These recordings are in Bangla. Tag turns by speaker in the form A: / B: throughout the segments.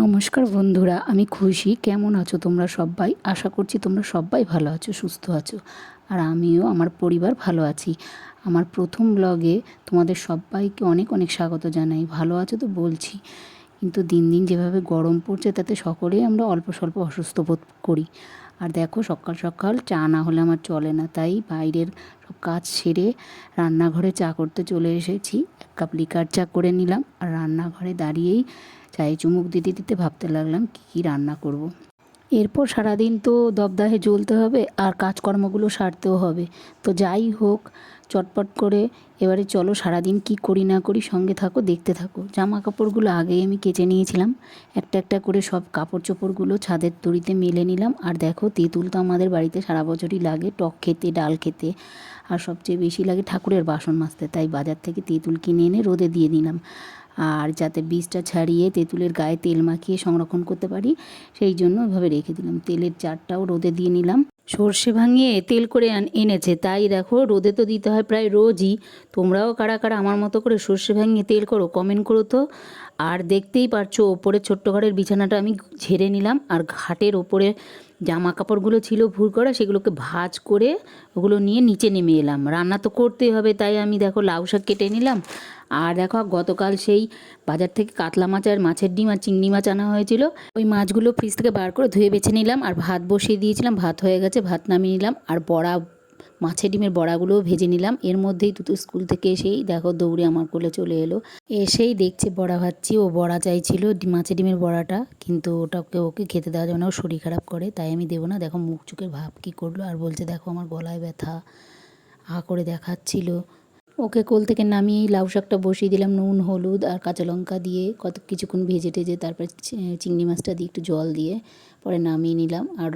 A: নমস্কার বন্ধুরা, আমি খুশি। কেমন আছো তোমরা সবাই? আশা করছি তোমরা সবাই ভালো আছো, সুস্থ আছো। আর আমিও আমার পরিবার ভালো আছি। আমার প্রথম ব্লগে তোমাদের সবাইকে অনেক অনেক স্বাগত জানাই। ভালো আছো তো বলছি, কিন্তু দিন দিন যেভাবে গরম পড়ছে তাতে সকলেই আমরা অল্প স্বল্প অসুস্থ বোধ করি। আর দেখো, সকাল সকাল চা না হলে আমার চলে না, তাই বাইরের সব কাজ সেরে রান্নাঘরে চা করতে চলে এসেছি। এক কাপ লিকার চা করে নিলাম, আর রান্নাঘরে দাঁড়িয়েই চায়ে চুমুক দিতে দিতে ভাবতে লাগলাম কী কী রান্না করব। এরপর সারাদিন তো দবদাহে জ্বলতে হবে আর কাজকর্মগুলো সারতেও হবে। তো যাই হোক, চটপট করে এবারে চলো সারাদিন কি করি না করি সঙ্গে থাকো, দেখতে থাকো। জামা কাপড়গুলো আগেই আমি কেচে নিয়েছিলাম। একটা একটা করে সব কাপড় চোপড়গুলো ছাদের দড়িতে মেলে নিলাম। আর দেখো, তেঁতুল তো আমাদের বাড়িতে সারা বছরই লাগে, টক খেতে, ডাল খেতে, আর সবচেয়ে বেশি লাগে ঠাকুরের বাসন মাজতে। তাই বাজার থেকে তেঁতুল কিনে এনে রোদে দিয়ে দিলাম, আর যাতে বীজটা ছাড়িয়ে তেঁতুলের গায়ে তেল মাখিয়ে সংরক্ষণ করতে পারি, সেই জন্য ওইভাবে রেখে দিলাম। তেলের জারটাও রোদে দিয়ে নিলাম। সর্ষে ভাঙিয়ে তেল করে এনেছে, তাই দেখো রোদে তো দিতে হয় প্রায় রোজই। তোমরাও কারা কারা আমার মতো করে সর্ষে ভাঙিয়ে তেল করো, কমেন্ট করো তো। আর দেখতেই পারছো, ওপরে ছোট্ট ঘরের বিছানাটা আমি ঝেড়ে নিলাম, আর ঘাটের ওপরে জামা কাপড়গুলো ছিল ভুর করা, সেগুলোকে ভাঁজ করে ওগুলো নিয়ে নিচে নেমে এলাম। রান্না তো করতেই হবে, তাই আমি দেখো লাউ শাক কেটে নিলাম। আর দেখো, গতকাল সেই বাজার থেকে কাতলা মাছ আর মাছের ডিম আর চিংড়ি মাছ আনা হয়েছিল। ওই মাছগুলো ফ্রিজ থেকে বার করে ধুয়ে বেছে নিলাম, আর ভাত বসিয়ে দিয়েছিলাম। ভাত হয়ে গেছে, ভাত নামিয়ে নিলাম। আর বড়া, মাছের ডিমের বড়াগুলোও ভেজে নিলাম। এর মধ্যেই তুতু স্কুল থেকে এসেই দেখো দৌড়ে আমার কোলে চলে এলো। এসেই দেখছে বড়া ভাজছি, ও বড়া চাইছিল, মাছের ডিমের বড়াটা, কিন্তু ওটাকে ওকে খেতে দেওয়া যাবে না, ও শরীর খারাপ করে, তাই আমি দেবো না। দেখো মুখ চোখের ভাব কী করলো, আর বলছে দেখো আমার গলায় ব্যথা, হা করে দেখাচ্ছিল। ওকে কোল থেকে নামিয়েই লাউ শাকটা বসিয়ে দিলাম, নুন হলুদ আর কাঁচা লঙ্কা দিয়ে কিছুক্ষণ ভেজে টেজে, তারপরে চিংড়ি মাছটা দিয়ে একটু জল দিয়ে পরে নামিয়ে নিলাম। আর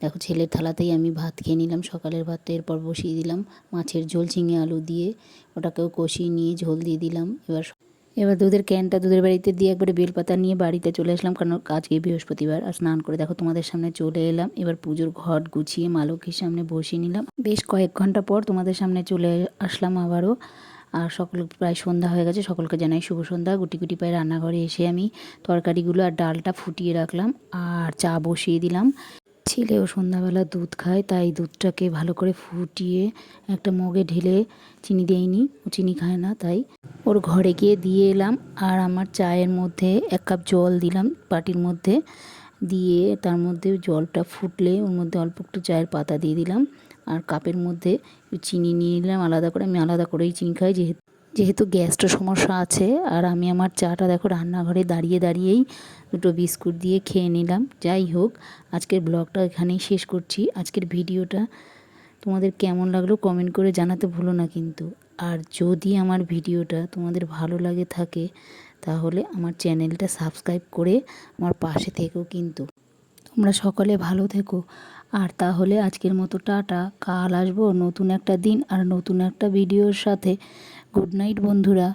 A: দেখো ছেলের থালাতেই আমি ভাত খেয়ে নিলাম, সকালের ভাতটা। এরপর বসিয়ে দিলাম মাছের ঝোল ঝিঙে আলু দিয়ে, ওটাকেও কষিয়ে নিয়ে ঝোল দিয়ে দিলাম। এবার দুধের ক্যানটা দুধের বাড়িতে দিয়ে একবারে বেলপাতা নিয়ে বাড়িতে চলে আসলাম, কারণ আজকে বৃহস্পতিবার। আর স্নান করে দেখো তোমাদের সামনে চলে এলাম। এবার পুজোর ঘট গুছিয়ে মা লক্ষ্মীর সামনে বসিয়ে নিলাম। বেশ কয়েক ঘন্টা পর তোমাদের সামনে চলে আসলাম আবারও। আর সকল প্রায় সন্ধ্যা হয়ে গেছে, সকলকে জানাই শুভ সন্ধ্যা। গুটি গুটি পায়ে রান্নাঘরে এসে আমি তরকারিগুলো আর ডালটা ফুটিয়ে রাখলাম, আর চা বসিয়ে দিলাম। ছেলেও সন্ধ্যাবেলা দুধ খায়, তাই দুধটাকে ভালো করে ফুটিয়ে একটা মগে ঢেলে, চিনি দেয়নি, ও চিনি খায় না, তাই ওর ঘরে গিয়ে দিয়ে এলাম। আর আমার চায়ের মধ্যে 1 কাপ জল দিলাম বাটির মধ্যে, দিয়ে তার মধ্যে জলটা ফুটলে ওর মধ্যে অল্প একটু চায়ের পাতা দিয়ে দিলাম। আর কাপের মধ্যে চিনি নিয়ে নিলাম আলাদা করে। আমি আলাদা করেই চিনি খাই, যেহেতু গ্যাসটার সমস্যা আছে। আর আমি আমার চাটা দেখো রান্নাঘরে দাঁড়িয়ে দাঁড়িয়েই দুটো বিস্কুট দিয়ে খেয়ে নিলাম। যাই হোক, আজকের ব্লগটা এখানেই শেষ করছি। আজকের ভিডিওটা তোমাদের কেমন লাগলো কমেন্ট করে জানাতে ভুলো না কিন্তু। আর যদি আমার ভিডিওটা তোমাদের ভালো লাগে থাকে, তাহলে আমার চ্যানেলটা সাবস্ক্রাইব করে আমার পাশে থেকো কিন্তু। তোমরা সকলে ভালো থেকো। আর তাহলে আজকের মতো টাটা। কাল আসবো নতুন একটা দিন আর নতুন একটা ভিডিওর সাথে। গুড নাইট বন্ধুরা।